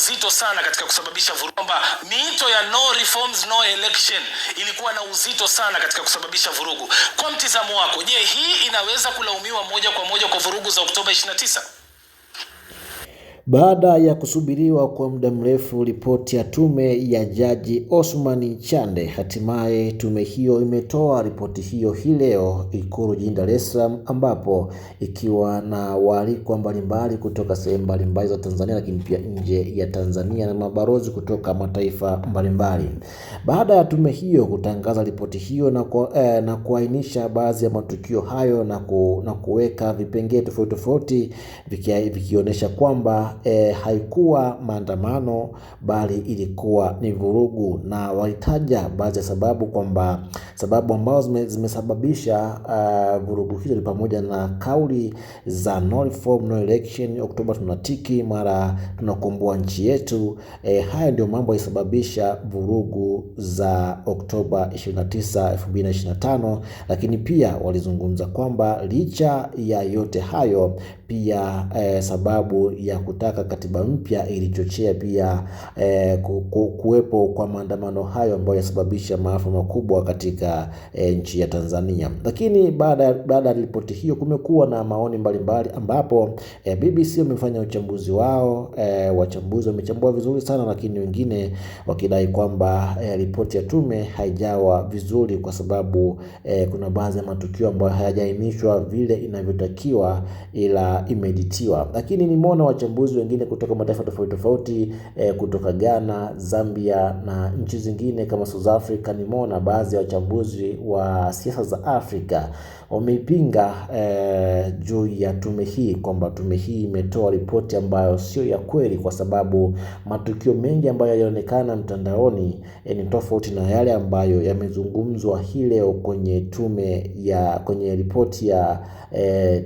uzito sana katika kusababisha vurugu. Miito ya no reforms no election ilikuwa na uzito sana katika kusababisha vurugu. Kwa mtizamo wako, je, hii inaweza kulaumiwa moja kwa moja kwa vurugu za Oktoba 29? Baada ya kusubiriwa kwa muda mrefu ripoti ya tume ya Jaji Osman Chande, hatimaye tume hiyo imetoa ripoti hiyo hii leo Ikulu jijini Dar es Salaam, ambapo ikiwa na waalikwa mbalimbali kutoka sehemu mbalimbali za Tanzania, lakini pia nje ya Tanzania na mabalozi kutoka mataifa mbalimbali. Baada ya tume hiyo kutangaza ripoti hiyo na kuainisha baadhi ya matukio hayo na kuweka vipengele tofauti vikionyesha kwamba haikuwa maandamano bali ilikuwa ni vurugu, na walitaja baadhi ya sababu ambazo zimesababisha vurugu hizo ni pamoja na kauli za no reform no election, Oktoba tunatiki, mara tunakomboa nchi yetu. Haya ndio mambo yalisababisha vurugu za Oktoba 29, 2025, lakini pia walizungumza kwamba licha ya yote hayo pia sababu ya kutaka katiba mpya ilichochea pia kuwepo kwa maandamano hayo ambayo yasababisha maafa makubwa katika nchi ya Tanzania. Lakini baada ya ripoti hiyo kumekuwa na maoni mbalimbali, ambapo BBC wamefanya uchambuzi wao. Wachambuzi wamechambua vizuri sana, lakini wengine wakidai kwamba ripoti ya tume haijawa vizuri kwa sababu kuna baadhi ya matukio ambayo hayajaainishwa vile inavyotakiwa ila imeditiwa. Lakini nimeona wachambuzi wengine kutoka mataifa tofauti kutoka Ghana, Zambia na nchi zingine kama South Africa. Nimeona baadhi ya wachambuzi wa siasa za Afrika wameipinga juu ya tume hii, kwamba tume hii imetoa ripoti ambayo sio ya kweli, kwa sababu matukio mengi ambayo yalionekana mtandaoni ni tofauti na yale ambayo yamezungumzwa hii leo kwenye ripoti ya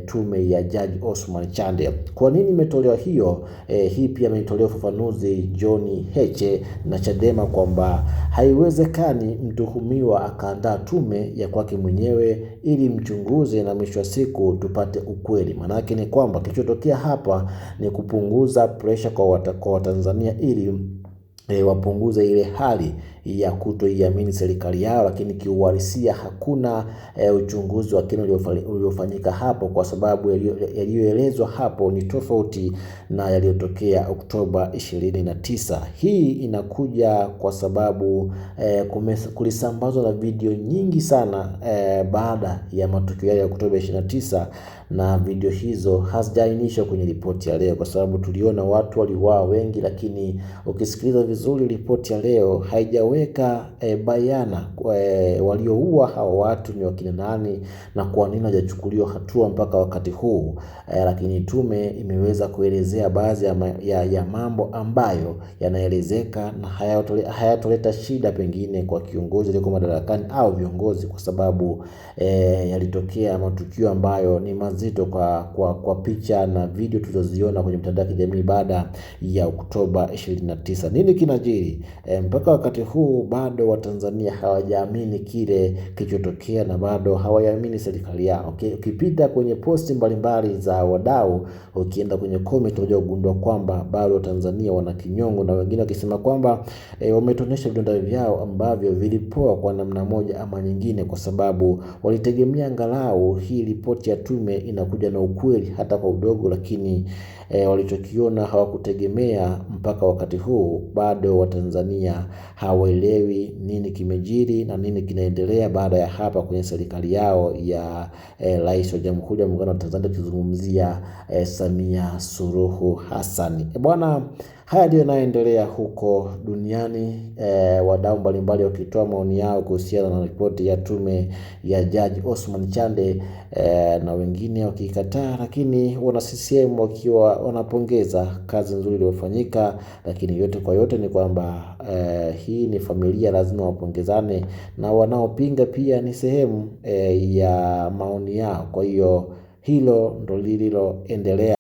tume ya Jaji Osman Chande. Kwa nini imetolewa hiyo? Hii pia imetolewa ufafanuzi John Heche na Chadema kwamba haiwezekani mtuhumiwa akaandaa tume ya kwake mwenyewe ili mchunguze na mwisho wa siku tupate ukweli. Maana yake ni kwamba kilichotokea hapa ni kupunguza pressure kwa Watanzania ili wapunguze ile hali ya kutoiamini serikali yao, lakini kiuhalisia hakuna uchunguzi wa kina uliofanyika hapo, kwa sababu yaliyoelezwa hapo ni tofauti na yaliyotokea Oktoba 29. Hii inakuja kwa sababu kulisambazwa na video nyingi sana baada ya matukio ya Oktoba 29, na video hizo hazijaainishwa kwenye ripoti ya leo, kwa sababu tuliona watu waliuawa wengi, lakini ukisikiliza vizuri ripoti ya leo haijaweka bayana walioua hao watu ni wakina nani na kwa nini hajachukuliwa hatua mpaka wakati huu. Lakini tume imeweza kuelezea baadhi ya mambo ambayo yanaelezeka na hayatoleta shida pengine kwa kiongozi aliyeko madarakani au viongozi, kwa sababu yalitokea matukio ambayo ni mazito kwa picha na video tulizoziona kwenye mitandao ya kijamii baada ya Oktoba 29. Nini kinajiri? Mpaka wakati huu bado Watanzania hawajaamini kile kilichotokea na bado hawaamini serikali yao. Ukipita kwenye posti mbalimbali za wadau, ukienda kwenye comment unajua kugundua kwamba bado Tanzania wana kinyongo, na wengine wakisema kwamba wametonesha vidonda vyao ambavyo vilipoa kwa namna moja ama nyingine, kwa sababu walitegemea angalau hii ripoti ya tume inakuja na ukweli hata kwa udogo, lakini walichokiona hawakutegemea. Mpaka wakati huu bado Watanzania hawaelewi nini kimejiri na nini kinaendelea baada ya hapa kwenye serikali yao ya Rais wa Jamhuri ya Muungano wa Tanzania, kuzungumzia Samia Suluhu Hassan. Bwana, haya ndio yanaendelea huko duniani, wadau mbalimbali wakitoa maoni yao kuhusiana na ripoti ya tume ya Jaji Osman Chande, na wengine wakikataa, lakini wana CCM wakiwa wanapongeza kazi nzuri iliyofanyika. Lakini yote kwa yote ni kwamba hii ni familia, lazima wapongezane, na wanaopinga pia ni sehemu ya maoni yao. Kwa hiyo hilo ndo lililoendelea.